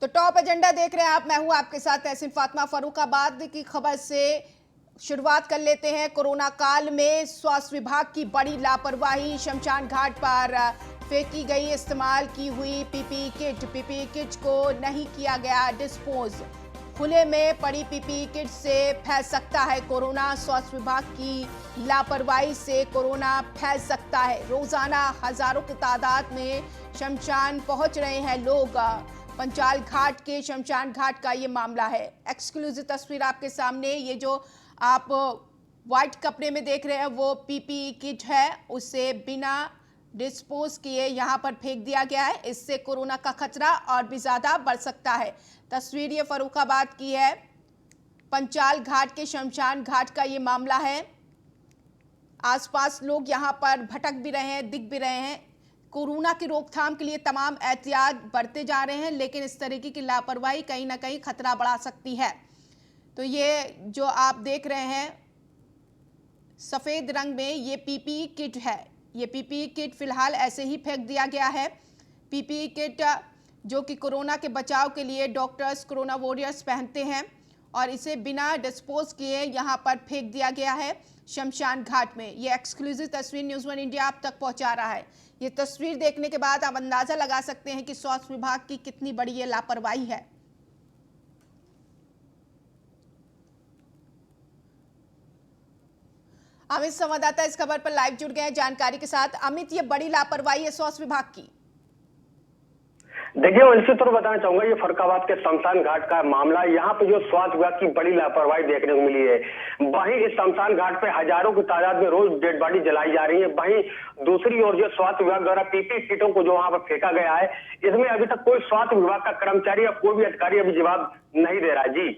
तो top agenda देख रहे हैं आप, मैं हूं आपके साथ तहसीन फातिमा। फर्रुखाबाद की खबर से शुरुआत कर लेते हैं। कोरोना काल में स्वास्थ्य विभाग की बड़ी लापरवाही, शमशान घाट पर फेंकी गई इस्तेमाल की हुई पीपीई किट को नहीं किया गया डिस्पोज। खुले में पड़ी पीपीई किट से फैल सकता है कोरोना। स्वास्थ्य विभाग की लापरवाही से कोरोना फैल सकता है। रोजाना हजारों की तादाद में शमशान पहुंच रहे हैं लोग। पंचाल घाट के शमशान घाट का ये मामला है। एक्सक्लूसिव तस्वीर आपके सामने। ये जो आप व्हाइट कपड़े में देख रहे हैं वो पीपीई किट है, उसे बिना डिस्पोज किए यहाँ पर फेंक दिया गया है। इससे कोरोना का खतरा और भी ज्यादा बढ़ सकता है। तस्वीर ये फर्रुखाबाद की है। पंचाल घाट के शमशान घाट का ये मामला है। आसपास लोग यहाँ पर भटक भी रहे हैं, दिख भी रहे हैं। कोरोना की रोकथाम के लिए तमाम एहतियात बरते जा रहे हैं, लेकिन इस तरीके की लापरवाही कहीं ना कहीं खतरा बढ़ा सकती है। तो ये जो आप देख रहे हैं सफेद रंग में, ये पीपीई किट है। ये पीपीई किट फिलहाल ऐसे ही फेंक दिया गया है। पीपीई किट जो कि कोरोना के बचाव के लिए डॉक्टर्स, कोरोना वॉरियर्स पहनते हैं, और इसे बिना डिस्पोज किए यहाँ पर फेंक दिया गया है शमशान घाट में। ये एक्सक्लूसिव तस्वीर न्यूज़ 1 इंडिया आप तक पहुंचा रहा है। ये तस्वीर देखने के बाद आप अंदाजा लगा सकते हैं कि स्वास्थ्य विभाग की कितनी बड़ी ये लापरवाही है। अमित संवाददाता इस खबर पर लाइव जुड़ गए हैं जानकारी के साथ। अमित, ये बड़ी लापरवाही है स्वास्थ्य विभाग की। देखिए, मैं निश्चित तौर पर बताना चाहूंगा, ये फर्रुखाबाद के शमशान घाट का मामला। यहाँ पे जो स्वास्थ्य विभाग की बड़ी लापरवाही देखने को मिली है। वहीं इस शमशान घाट पे हजारों की तादाद में रोज डेड बॉडी जलाई जा रही है। वहीं दूसरी ओर जो स्वास्थ्य विभाग द्वारा पीपीई किटों को जो वहां पर फेंका गया है, इसमें अभी तक कोई स्वास्थ्य विभाग का कर्मचारी या कोई भी अधिकारी अभी जवाब नहीं दे रहा है। जी,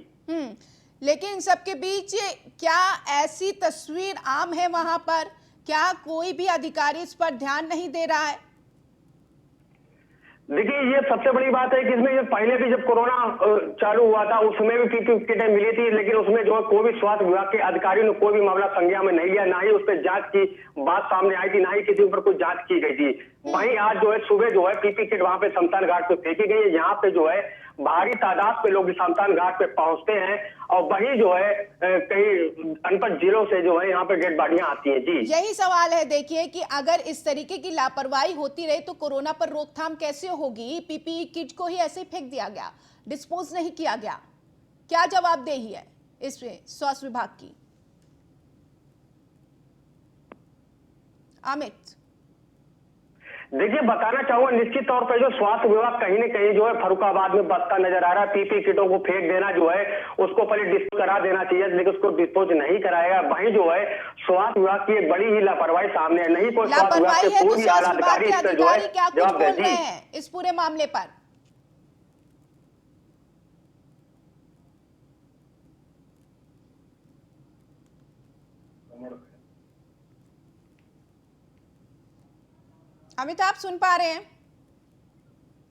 लेकिन इन सबके बीच क्या ऐसी तस्वीर आम है वहां पर? क्या कोई भी अधिकारी इस पर ध्यान नहीं दे रहा है? देखिए, ये सबसे बड़ी बात है कि इसमें ये पहले भी जब कोरोना चालू हुआ था उस समय भी पीपीई किटें मिली थी, लेकिन उसमें जो है कोई भी स्वास्थ्य विभाग के अधिकारियों ने कोई भी मामला संज्ञान में नहीं लिया, ना ही उस पर जांच की बात सामने आई थी, ना ही किसी ऊपर कोई जांच की गई थी। वहीं आज जो है सुबह जो है पीपीई किट वहां पे शमशान घाट पे फेंकी गई है। यहाँ पे जो है भारी तादाद पे लोग शमशान घाट पे पहुंचते हैं, और वही जो है कई अनपढ़ जिलों से जो है यहाँ पे डेड बॉडियां आती हैं। जी, यही सवाल है। देखिए कि अगर इस तरीके की लापरवाही होती रही तो कोरोना पर रोकथाम कैसे होगी? पीपीई किट को ही ऐसे ही फेंक दिया गया, डिस्पोज नहीं किया गया। क्या जवाबदेही है इसमें स्वास्थ्य विभाग की? अमित, देखिए, बताना चाहूंगा, निश्चित तौर पर जो स्वास्थ्य विभाग कहीं न कहीं जो है फर्रुखाबाद में बसता नजर आ रहा है। पीपीई किटों को फेंक देना जो है उसको पहले डिस्पोज करा देना चाहिए, लेकिन उसको डिस्पोज नहीं कराएगा। वहीं जो है स्वास्थ्य विभाग की एक बड़ी ही लापरवाही सामने है। नहीं कोई स्वास्थ्य विभाग के कोई भी आला अधिकारी इस पर जो है जवाब दे। जी, इस पूरे मामले पर अमित, आप सुन पा रहे हैं?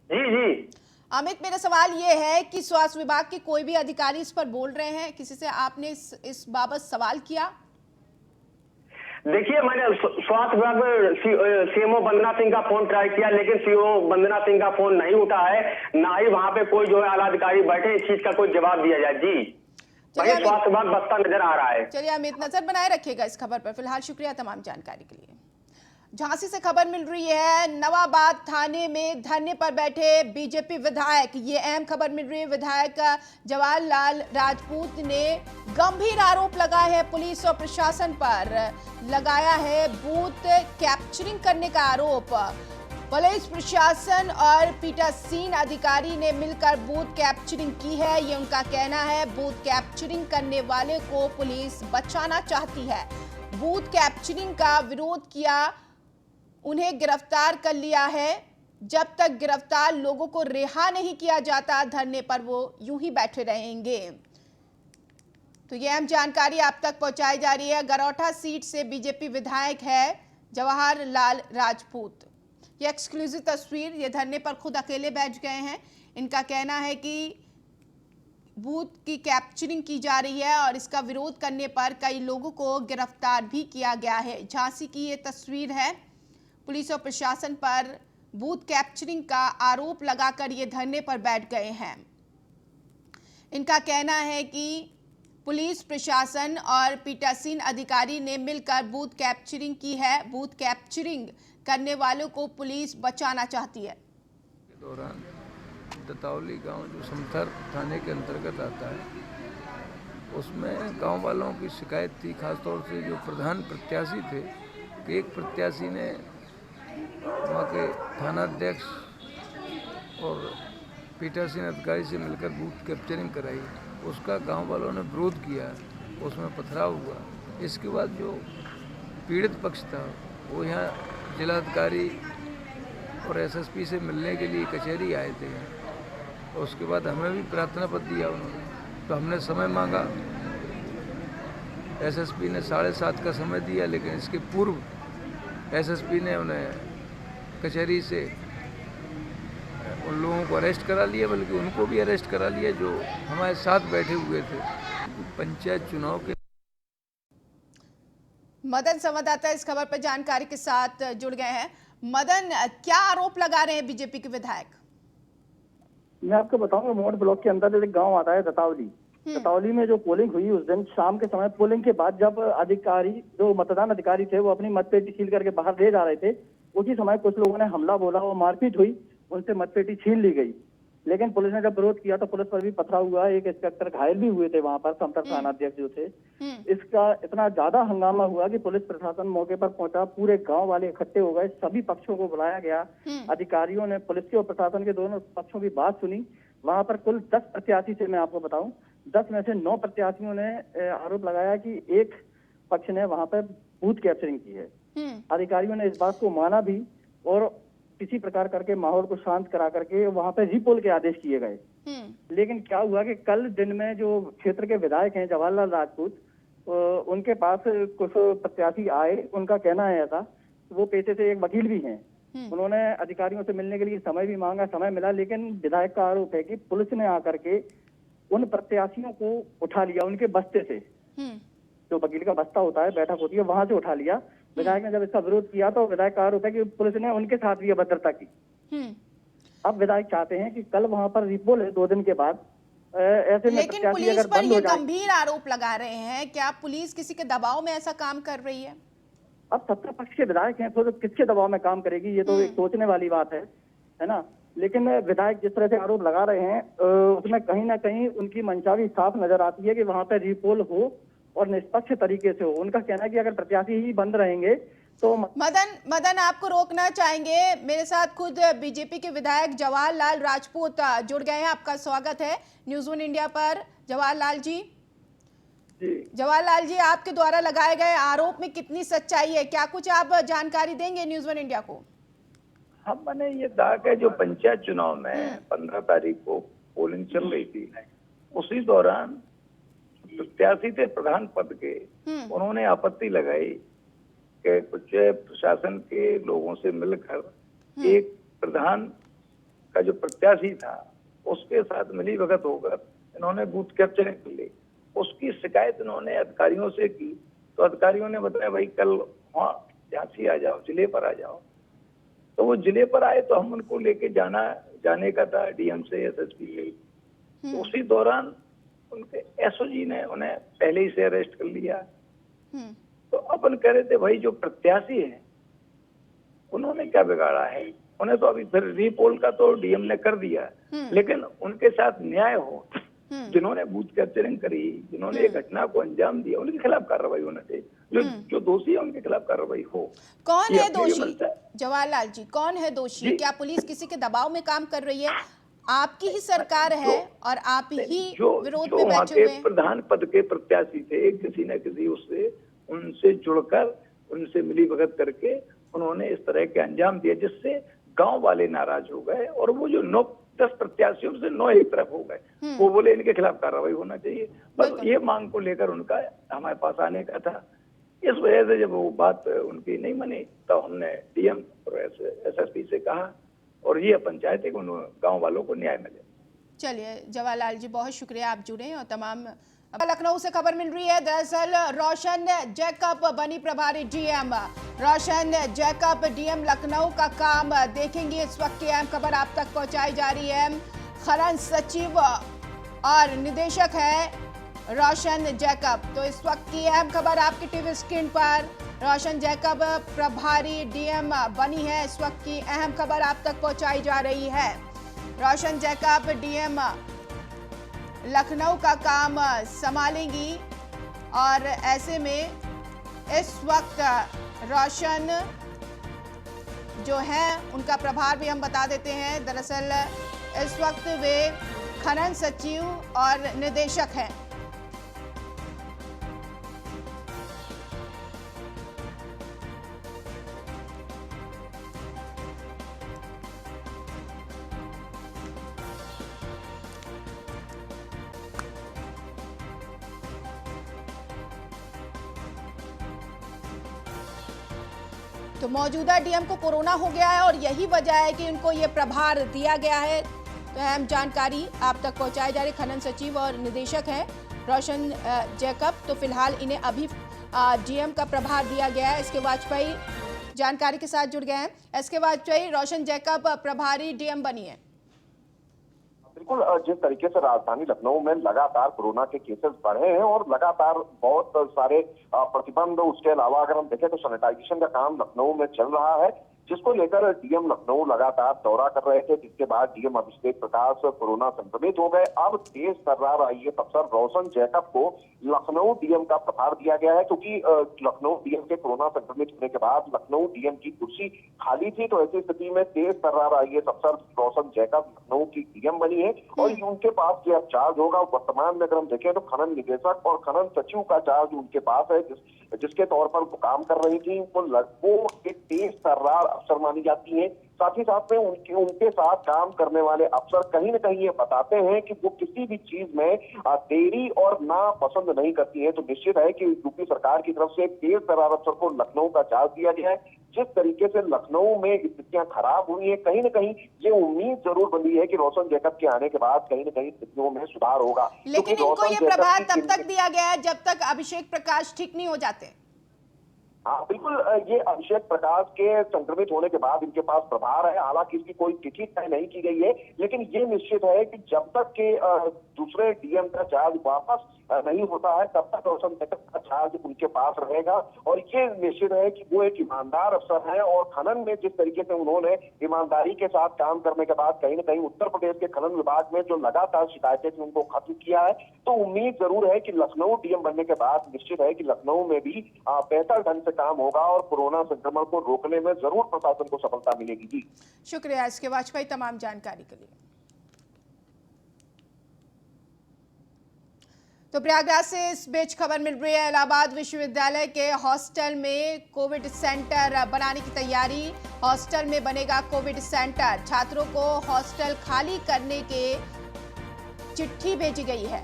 जी, जी। अमित, मेरा सवाल ये है कि स्वास्थ्य विभाग के कोई भी अधिकारी इस पर बोल रहे हैं? किसी से आपने इस बाबत सवाल किया? देखिए, मैंने स्वास्थ्य विभाग में सीएमओ वंदना सिंह का फोन ट्राई किया, लेकिन सीएमओ वंदना सिंह का फोन नहीं उठा है, ना ही वहां पे कोई जो है आला अधिकारी बैठे इस चीज का कोई जवाब दिया जाए। जी, वही स्वास्थ्य विभाग बसता नजर आ रहा है। चलिए अमित, नजर बनाए रखिएगा इस खबर पर। फिलहाल शुक्रिया तमाम जानकारी के लिए। झांसी से खबर मिल रही है। नवाबाद थाने में धरने पर बैठे बीजेपी विधायक, ये अहम खबर मिल रही है। विधायक जवाहरलाल राजपूत ने गंभीर आरोप लगाए हैं पुलिस और प्रशासन पर। लगाया है बूथ कैप्चरिंग करने का आरोप। पुलिस प्रशासन और पीठासीन अधिकारी ने मिलकर बूथ कैप्चरिंग की है, ये उनका कहना है। बूथ कैप्चरिंग करने वाले को पुलिस बचाना चाहती है। बूथ कैप्चरिंग का विरोध किया, उन्हें गिरफ्तार कर लिया है। जब तक गिरफ्तार लोगों को रिहा नहीं किया जाता, धरने पर वो यूं ही बैठे रहेंगे। तो ये अहम जानकारी आप तक पहुंचाई जा रही है। गरौठा सीट से बीजेपी विधायक है जवाहरलाल राजपूत। ये एक्सक्लूसिव तस्वीर, ये धरने पर खुद अकेले बैठ गए हैं। इनका कहना है कि बूथ की कैप्चरिंग की जा रही है और इसका विरोध करने पर कई लोगों को गिरफ्तार भी किया गया है। झांसी की ये तस्वीर है। पुलिस और प्रशासन पर बूथ कैप्चरिंग का आरोप लगाकर ये धरने पर बैठ गए हैं। इनका कहना है कि पुलिस प्रशासन और पीठासीन अधिकारी ने मिलकर बूथ कैप्चरिंग की है। बूथ कैप्चरिंग करने वालों को पुलिस बचाना चाहती है। के दौरान दतावली गांव जो समथर थाने के अंतर्गत आता है, उसमें गांव वालों की शिकायत थी, खासतौर से जो प्रधान प्रत्याशी थे कि एक प्रत्याशी ने वहाँ के थानाध्यक्ष और पीठासीन अधिकारी से मिलकर बूथ कैप्चरिंग कराई। उसका गांव वालों ने विरोध किया, उसमें पथराव हुआ। इसके बाद जो पीड़ित पक्ष था वो यहाँ जिलाधिकारी और एसएसपी से मिलने के लिए कचहरी आए थे। और उसके बाद हमें भी प्रार्थना पत्र दिया उन्होंने, तो हमने समय मांगा। एसएसपी ने 7:30 का समय दिया, लेकिन इसके पूर्व एसएसपी ने उन्हें कचहरी से उन लोगों को अरेस्ट करा लिया, बल्कि उनको भी अरेस्ट करा लिया जो हमारे साथ बैठे हुए थे। पंचायत चुनाव के मदन संवाददाता इस खबर पर जानकारी के साथ जुड़ गए हैं। मदन, क्या आरोप लगा रहे हैं बीजेपी के विधायक? मैं आपको बताऊंगा, मोड़ ब्लॉक के अंदर एक गांव आता है दतावली। दतावली में जो पोलिंग हुई उस दिन शाम के समय, पोलिंग के बाद जब अधिकारी, जो मतदान अधिकारी थे, वो अपनी मतपेटी सील करके बाहर ले जा रहे थे, उसी समय कुछ लोगों ने हमला बोला और मारपीट हुई, उनसे मतपेटी छीन ली गई। लेकिन पुलिस ने जब विरोध किया तो पुलिस पर भी पथराव हुआ। एक इंस्पेक्टर घायल भी हुए थे वहां पर, समथर थानाध्यक्ष जो थे। इसका इतना ज्यादा हंगामा हुआ कि पुलिस प्रशासन मौके पर पहुंचा, पूरे गांव वाले इकट्ठे हो गए, सभी पक्षों को बुलाया गया। अधिकारियों ने पुलिस के और प्रशासन के दोनों पक्षों की बात सुनी। वहां पर कुल 10 प्रत्याशी थे। मैं आपको बताऊं, 10 में से 9 प्रत्याशियों ने आरोप लगाया कि एक पक्ष ने वहां पर बूथ कैप्चरिंग की है। अधिकारियों ने इस बात को माना भी और किसी प्रकार करके माहौल को शांत करा करके वहां पे रीपोल के आदेश किए गए। लेकिन क्या हुआ कि कल दिन में जो क्षेत्र के विधायक हैं जवाहरलाल राजपूत, उनके पास कुछ प्रत्याशी आए। उनका कहना है ऐसा, वो पेशे से एक वकील भी हैं। उन्होंने अधिकारियों से मिलने के लिए समय भी मांगा, समय मिला, लेकिन विधायक का आरोप है कि पुलिस ने आकर के उन प्रत्याशियों को उठा लिया उनके बस्ते से। जो वकील का बस्ता होता है, बैठक होती है, वहां से उठा लिया। विधायक ने जब इसका विरोध किया तो विधायक का आरोप है कि पुलिस ने उनके साथ भी अभद्रता की। अब विधायक चाहते हैं कि कल वहां पर रिपोल है 2 दिन के बाद, ऐसे में लेकिन पुलिस पर ये गंभीर आरोप लगा रहे हैं। क्या पुलिस किसी के दबाव में ऐसा काम कर रही है? अब सत्ता पक्ष के विधायक हैं तो किसके दबाव में काम करेगी, ये तो एक सोचने वाली बात है ना। लेकिन विधायक जिस तरह से आरोप लगा रहे हैं उसमें कहीं ना कहीं उनकी मंशा भी साफ नजर आती है कि वहां पर रिपोल हो और निष्पक्ष तरीके से हो। उनका कहना है कि अगर प्रत्याशी ही बंद रहेंगे तो मदन आपको रोकना चाहेंगे। मेरे साथ खुद बीजेपी के विधायक जवाहरलाल राजपूत जुड़ गए हैं। आपका स्वागत है न्यूज़ 1 इंडिया पर। जवाहरलाल जी, जवाहरलाल जी, आपके द्वारा लगाए गए आरोप में कितनी सच्चाई है? क्या कुछ आप जानकारी देंगे न्यूज़ 1 इंडिया को? हम मैंने ये कहा कि जो पंचायत चुनाव में 15 तारीख को पोलिंग चल रही थी, उसी दौरान प्रत्याशी थे प्रधान पद के, उन्होंने आपत्ति लगाई कि कुछ प्रशासन के लोगों से मिलकर एक प्रधान का जो प्रत्याशी था उसके साथ मिली भगत होकर इन्होंने बूथ कैप्चरिंग कर ली। उसकी शिकायत इन्होंने अधिकारियों से की तो अधिकारियों ने बताया भाई कल झांसी आ जाओ, जिले पर आ जाओ। तो वो जिले पर आए तो हम उनको लेके जाने का था डीएम से एसएसपी से। तो उसी दौरान उनके एसओजी ने उन्हें पहले ही से अरेस्ट कर लिया। तो अपन कह रहे थे भाई जो प्रत्याशी हैं उन्होंने क्या बिगाड़ा है, उन्हें तो अभी फिर रीपोल का तो डीएम ने कर दिया, लेकिन उनके साथ न्याय हो। जिन्होंने बूथ कैप्चरिंग करी, जिन्होंने एक घटना को अंजाम दिया, उनके खिलाफ कार्रवाई होना चाहिए। जो दोषी है उनके खिलाफ कार्रवाई हो। कौन है दोषी जवाहरलाल जी, कौन है दोषी? क्या पुलिस किसी के दबाव में काम कर रही है? आपकी ही सरकार है और आप ही विरोध में बैठे हुए हैं। प्रधान पद के प्रत्याशी थे, किसी न किसी उनसे जुड़कर उनसे मिली भगत करके उन्होंने इस तरह के अंजाम दिए जिससे गांव वाले नाराज हो गए और वो जो 9-10 प्रत्याशियों से 9 एक तरफ हो गए। वो बोले इनके खिलाफ कार्रवाई होना चाहिए। बस ये मांग को लेकर उनका हमारे पास आने का था। इस वजह से जब वो बात उनकी नहीं मानी तो हमने डीएम और एसएसपी से कहा और ये अपन चाहते कि गांव वालों को न्याय मिले। चलिए जवाहरलाल जी, बहुत शुक्रिया आप जुड़े और तमाम अब लखनऊ से खबर मिल रही है। दरअसल रोशन जैकब बनी प्रभारी डीएम। रोशन जैकब डीएम लखनऊ का काम देखेंगे। इस वक्त की अहम खबर आप तक पहुंचाई जा रही है। खनन सचिव और निदेशक है रोशन जैकब। तो इस वक्त की अहम खबर आपकी टीवी स्क्रीन पर। रोशन जैकब प्रभारी डीएम बनी है। इस वक्त की अहम खबर आप तक पहुंचाई जा रही है। रोशन जैकब डीएम लखनऊ का काम संभालेंगी और ऐसे में इस वक्त रोशन जो है उनका प्रभार भी हम बता देते हैं। दरअसल इस वक्त वे खनन सचिव और निदेशक हैं। तो मौजूदा डीएम को कोरोना हो गया है और यही वजह है कि उनको ये प्रभार दिया गया है। तो अहम जानकारी आप तक पहुंचाई जा रही। खनन सचिव और निदेशक हैं रोशन जैकब। तो फिलहाल इन्हें अभी डीएम का प्रभार दिया गया है। एसके वाजपेयी जानकारी के साथ जुड़ गए हैं। एसके वाजपेयी, रोशन जैकब प्रभारी डीएम बनी है। बिल्कुल, जिस तरीके से राजधानी लखनऊ में लगातार कोरोना के केसेस बढ़े हैं और लगातार बहुत सारे प्रतिबंध, उसके अलावा अगर हम देखें तो सैनिटाइजेशन का काम लखनऊ में चल रहा है, जिसको लेकर डीएम लखनऊ लगातार दौरा कर रहे थे, जिसके बाद डीएम अभिषेक प्रकाश कोरोना संक्रमित हो गए। अब तेज तर्रार आईएएस अफसर रोशन जैकब को लखनऊ डीएम का प्रभार दिया गया है, क्योंकि लखनऊ डीएम के कोरोना संक्रमित होने के बाद लखनऊ डीएम की कुर्सी खाली थी। तो ऐसी स्थिति में तेज तर्रार आईएएस अफसर रोशन जैकब लखनऊ की डीएम बनी है और उनके पास जो चार्ज होगा, वर्तमान में अगर हम देखें तो खनन निदेशक और खनन सचिव का चार्ज उनके पास है, जिसके तौर पर वो काम कर रही थी। वो एक तेज तर्रार अफसर मानी जाती है। साथ ही साथ में उनके साथ काम करने वाले अफसर कहीं न कहीं ये बताते हैं कि वो किसी भी चीज में देरी और ना पसंद नहीं करती है। तो निश्चित है कि यूपी सरकार की तरफ से तेज तर्रार अफसर को लखनऊ का चार्ज दिया गया है। जिस तरीके से लखनऊ में स्थितियां खराब हुई है, कहीं न कहीं ये उम्मीद जरूर बनी है कि रोशन जैकब के आने के बाद कहीं न कहीं स्थितियों में सुधार होगा। लेकिन इनको ये प्रभार तब तक दिया गया है जब तक अभिषेक प्रकाश ठीक नहीं हो जाते। हाँ बिल्कुल, ये अभिषेक प्रकाश के संक्रमित होने के बाद इनके पास प्रभार है। हालांकि इसकी कोई तिथि तय नहीं की गई है, लेकिन ये निश्चित है कि जब तक के दूसरे डीएम का चार्ज वापस नहीं होता है, तब तक रोशन जैकब का चार्ज उनके पास रहेगा। और ये निश्चित है कि वो एक ईमानदार अफसर है और खनन में जिस तरीके से उन्होंने ईमानदारी के साथ काम करने के बाद कहीं न कहीं उत्तर प्रदेश के खनन विभाग में जो लगातार शिकायतें थी उनको खत्म किया है। तो उम्मीद जरूर है कि लखनऊ डीएम बनने के बाद निश्चित है कि लखनऊ में भी बेहतर ढंग से काम होगा और कोरोना संक्रमण को रोकने में जरूर प्रशासन को सफलता मिलेगी। जी शुक्रिया एसके वाजपेयी तमाम जानकारी के लिए। तो प्रयागराज से इस बीच खबर मिल रही है। इलाहाबाद विश्वविद्यालय के हॉस्टल में कोविड सेंटर बनाने की तैयारी। हॉस्टल में बनेगा कोविड सेंटर। छात्रों को हॉस्टल खाली करने के चिट्ठी भेजी गई है।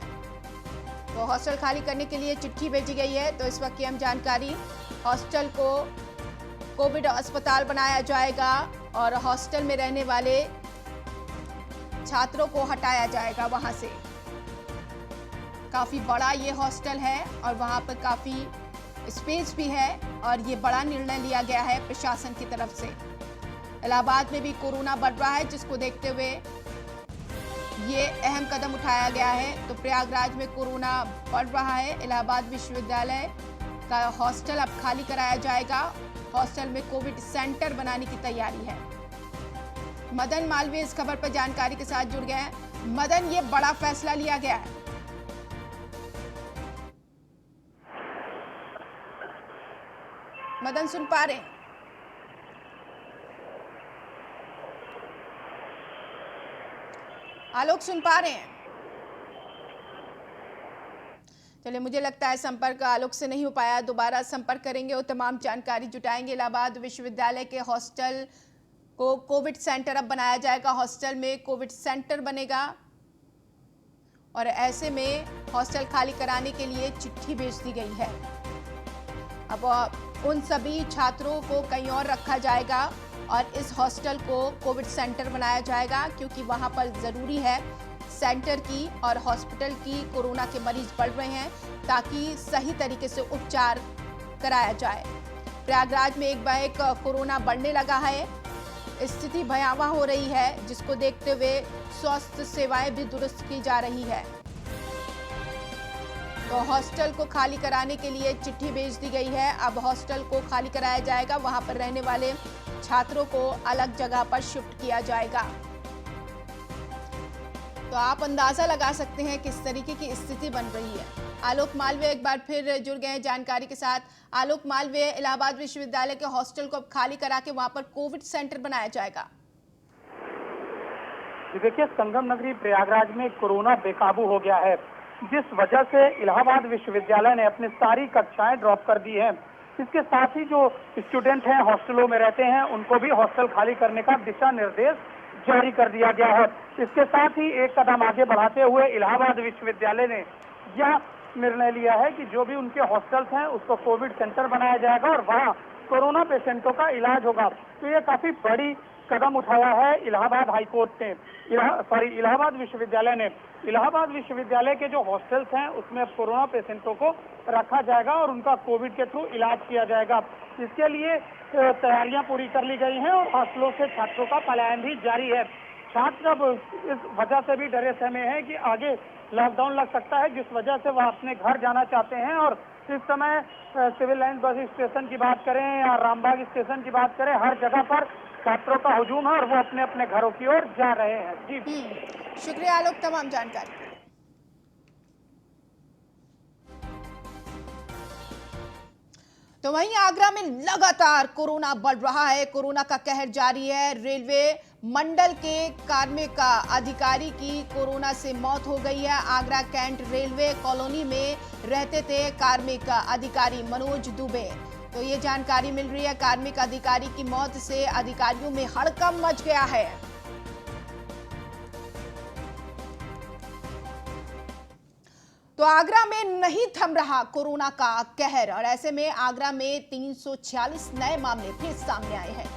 तो हॉस्टल खाली करने के लिए चिट्ठी भेजी गई है। तो इस वक्त की हम जानकारी, हॉस्टल को कोविड अस्पताल बनाया जाएगा और हॉस्टल में रहने वाले छात्रों को हटाया जाएगा वहां से। काफी बड़ा ये हॉस्टल है और वहां पर काफी स्पेस भी है और ये बड़ा निर्णय लिया गया है प्रशासन की तरफ से। इलाहाबाद में भी कोरोना बढ़ रहा है, जिसको देखते हुए ये अहम कदम उठाया गया है। तो प्रयागराज में कोरोना बढ़ रहा है। इलाहाबाद विश्वविद्यालय का हॉस्टल अब खाली कराया जाएगा। हॉस्टल में कोविड सेंटर बनाने की तैयारी है। मदन मालवीय इस खबर पर जानकारी के साथ जुड़ गए हैं। मदन, ये बड़ा फैसला लिया गया है। मदन सुन पा रहे हैं? आलोक सुन पा रहे हैं? चलिए, मुझे लगता है संपर्क आलोक से नहीं हो पाया। दोबारा संपर्क करेंगे और तमाम जानकारी जुटाएंगे। इलाहाबाद विश्वविद्यालय के हॉस्टल को कोविड सेंटर अब बनाया जाएगा। हॉस्टल में कोविड सेंटर बनेगा और ऐसे में हॉस्टल खाली कराने के लिए चिट्ठी भेज दी गई है। अब उन सभी छात्रों को कहीं और रखा जाएगा और इस हॉस्टल को कोविड सेंटर बनाया जाएगा, क्योंकि वहां पर जरूरी है सेंटर की और हॉस्पिटल की कोरोना के मरीज बढ़ रहे हैं ताकि सही तरीके से उपचार कराया जाए। प्रयागराज में एक बार एक कोरोना बढ़ने लगा है, स्थिति भयावह हो रही है, जिसको देखते हुए स्वास्थ्य सेवाएं भी दुरुस्त की जा रही है। तो हॉस्टल को खाली कराने के लिए चिट्ठी भेज दी गई है। अब हॉस्टल को खाली कराया जाएगा, वहां पर रहने वाले छात्रों को अलग जगह पर शिफ्ट किया जाएगा। तो आप अंदाजा लगा सकते हैं किस तरीके की स्थिति बन रही है। आलोक मालवीय एक बार फिर जुड़ गए हैं जानकारी के साथ। आलोक मालवीय, इलाहाबाद विश्वविद्यालय के हॉस्टल को अब खाली करा के वहां पर कोविड सेंटर बनाया जाएगा। देखिए, संगम नगरी प्रयागराज में कोरोना बेकाबू हो गया है, जिस वजह से इलाहाबाद विश्वविद्यालय ने अपनी सारी कक्षाएं ड्रॉप कर दी हैं। इसके साथ ही जो स्टूडेंट हैं हॉस्टलों में रहते हैं उनको भी हॉस्टल खाली करने का दिशा निर्देश जारी कर दिया गया है। इसके साथ ही एक कदम आगे बढ़ाते हुए इलाहाबाद विश्वविद्यालय ने यह निर्णय लिया है कि जो भी उनके हॉस्टल्स हैं उसको कोविड सेंटर बनाया जाएगा और वहां कोरोना पेशेंटों का इलाज होगा। तो ये काफी बड़ी कदम उठाया है इलाहाबाद हाईकोर्ट ने, इलाहाबाद विश्वविद्यालय ने। इलाहाबाद विश्वविद्यालय के जो हॉस्टल्स हैं उसमें कोरोना पेशेंटों को रखा जाएगा और उनका कोविड के थ्रू इलाज किया जाएगा। इसके लिए तैयारियां पूरी कर ली गई हैं और हॉस्टलों से छात्रों का पलायन भी जारी है। छात्र अब इस वजह से भी डरे सहमे हैं कि आगे लॉकडाउन लग सकता है, जिस वजह से वह अपने घर जाना चाहते हैं। और इस समय सिविल लाइन बस स्टेशन की बात करें या रामबाग स्टेशन की बात करें, हर जगह पर छात्रों का हुजूम है और वो अपने अपने घरों की ओर जा रहे हैं। जी शुक्रिया आलोक तमाम जानकारी। तो वहीं आगरा में लगातार कोरोना बढ़ रहा है, कोरोना का कहर जारी है। रेलवे मंडल के कार्मिक अधिकारी की कोरोना से मौत हो गई है। आगरा कैंट रेलवे कॉलोनी में रहते थे कार्मिक अधिकारी मनोज दुबे। तो ये जानकारी मिल रही है, कार्मिक अधिकारी की मौत से अधिकारियों में हड़कंप मच गया है। तो आगरा में नहीं थम रहा कोरोना का कहर और ऐसे में आगरा में 346 नए मामले फिर सामने आए हैं।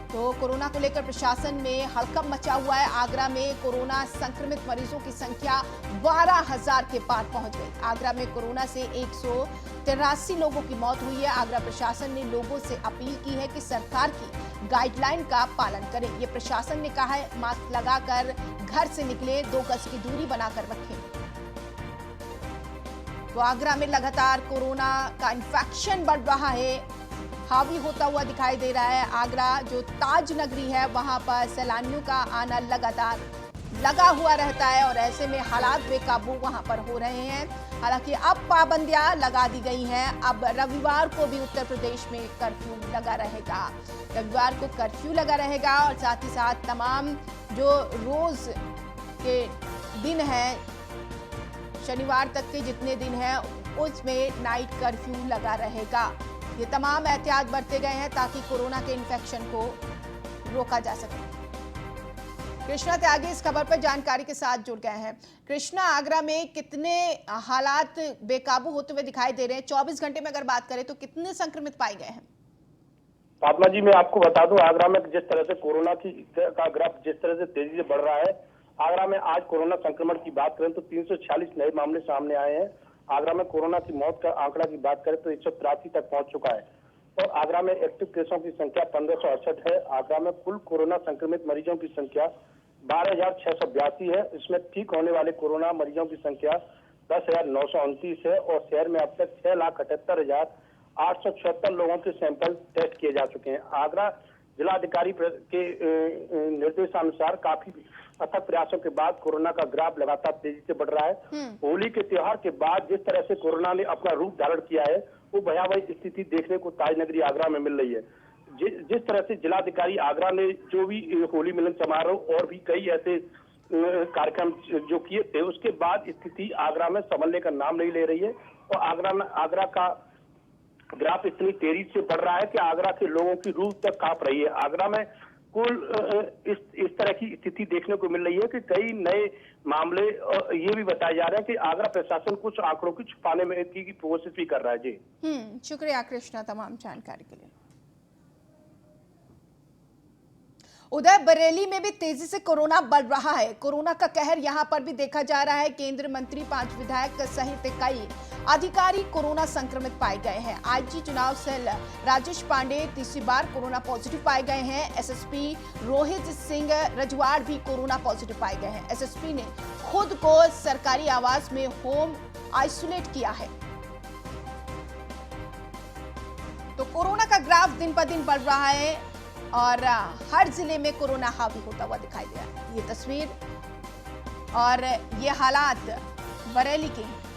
तो कोरोना को लेकर प्रशासन में हड़कंप मचा हुआ है। आगरा में कोरोना संक्रमित मरीजों की संख्या 12,000 के पार पहुंच गई। आगरा में कोरोना से 183 लोगों की मौत हुई है। आगरा प्रशासन ने लोगों से अपील की है कि सरकार की गाइडलाइन का पालन करें। ये प्रशासन ने कहा है, मास्क लगाकर घर से निकले, 2 गज की दूरी बनाकर रखें। तो आगरा में लगातार कोरोना का इन्फेक्शन बढ़ रहा है, हावी होता हुआ दिखाई दे रहा है। आगरा जो ताज नगरी है वहां पर सैलानियों का आना लगातार लगा हुआ रहता है और ऐसे में हालात बेकाबू वहां पर हो रहे हैं। हालांकि अब पाबंदियां लगा दी गई हैं। अब रविवार को भी उत्तर प्रदेश में कर्फ्यू लगा रहेगा। रविवार को कर्फ्यू लगा रहेगा और साथ ही साथ तमाम जो रोज के दिन हैं, शनिवार तक के जितने दिन हैं उसमें नाइट कर्फ्यू लगा रहेगा। ये तमाम एहतियात बरते गए हैं ताकि कोरोना के इन्फेक्शन को रोका जा सके। कृष्णा त्यागी इस खबर पर जानकारी के साथ जुड़ गए हैं। कृष्णा, आगरा में कितने हालात बेकाबू होते हुए दिखाई दे रहे हैं? 24 घंटे में अगर बात करें तो कितने संक्रमित पाए गए हैं? फातिमा जी, मैं आपको बता दूं, आगरा में जिस तरह से कोरोना का ग्राफ जिस तरह से तेजी से बढ़ रहा है, आगरा में आज कोरोना संक्रमण की बात करें तो 346 नए मामले सामने आए हैं। आगरा में कोरोना की मौत का आंकड़ा की बात करें तो 183 तक पहुंच चुका है और आगरा में एक्टिव केसों की संख्या 1568 है। आगरा में कुल कोरोना संक्रमित मरीजों की संख्या 12,682 है। इसमें ठीक होने वाले कोरोना मरीजों की संख्या 10,929 है और शहर में अब तक 6,78,876 लोगों के सैंपल टेस्ट किए जा चुके हैं। आगरा जिलाधिकारी के निर्देशानुसार काफी अथक प्रयासों के बाद कोरोना का ग्राफ लगातार तेजी से बढ़ रहा है। होली के त्योहार के बाद जिस तरह से कोरोना ने अपना रूप धारण किया है वो भयावह स्थिति देखने को ताज नगरी आगरा में मिल रही है। जिस तरह से जिलाधिकारी आगरा ने जो भी होली मिलन समारोह और भी कई ऐसे कार्यक्रम जो किए थे, उसके बाद स्थिति आगरा में संभलने का नाम नहीं ले रही है और आगरा का ग्राफ इतनी तेजी से बढ़ रहा है कि आगरा के लोगों की रूह तक कांप रही है। आगरा में कुल इस तरह की स्थिति देखने को मिल रही है कि कई नए मामले ये भी बताए जा रहे हैं कि आगरा प्रशासन कुछ आंकड़ों की छुपाने में की कोशिश भी कर रहा है। जी शुक्रिया कृष्णा तमाम जानकारी के लिए। उधर बरेली में भी तेजी से कोरोना बढ़ रहा है। कोरोना का कहर यहां पर भी देखा जा रहा है। केंद्रीय मंत्री 5 विधायक सहित कई अधिकारी कोरोना संक्रमित पाए गए हैं। आईजी चुनाव सेल राजेश पांडे तीसरी बार कोरोना पॉजिटिव पाए गए हैं। एसएसपी रोहित सिंह रजवाड़ भी कोरोना पॉजिटिव पाए गए हैं। एसएसपी ने खुद को सरकारी आवास में होम आइसोलेट किया है। तो कोरोना का ग्राफ दिन पर दिन बढ़ रहा है और हर जिले में कोरोना हावी होता हुआ दिखाई दे रहा है। ये तस्वीर और ये हालात बरेली के हैं।